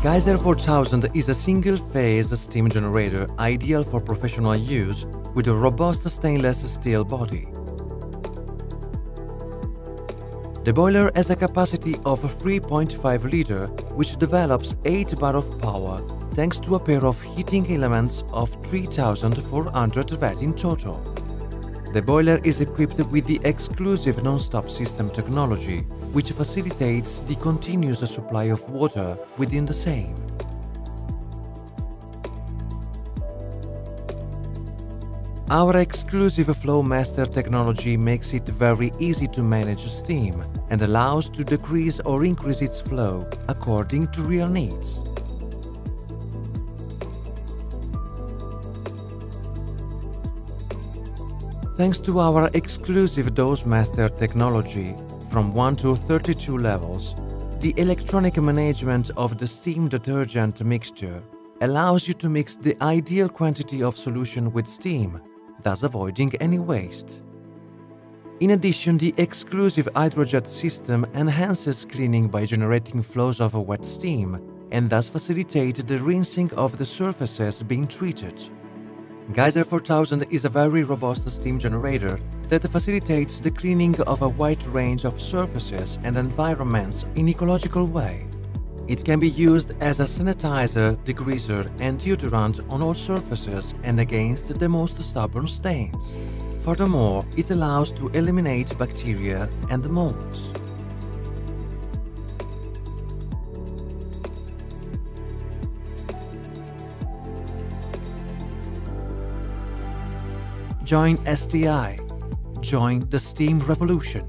Gaiser 4000 is a single-phase steam generator ideal for professional use with a robust stainless steel body. The boiler has a capacity of 3.5 liter, which develops 8 bar of power thanks to a pair of heating elements of 3400 Watt in total. The boiler is equipped with the exclusive non-stop system technology, which facilitates the continuous supply of water within the same. Our exclusive Flow Master technology makes it very easy to manage steam and allows to decrease or increase its flow according to real needs. Thanks to our exclusive Dose Master technology, from 1 to 32 levels, the electronic management of the steam detergent mixture allows you to mix the ideal quantity of solution with steam, thus avoiding any waste. In addition, the exclusive hydrojet system enhances cleaning by generating flows of wet steam and thus facilitate the rinsing of the surfaces being treated. Gaiser 4000 is a very robust steam generator that facilitates the cleaning of a wide range of surfaces and environments in ecological way. It can be used as a sanitizer, degreaser and deodorant on all surfaces and against the most stubborn stains. Furthermore, it allows to eliminate bacteria and molds. Join STI. Join the steam revolution.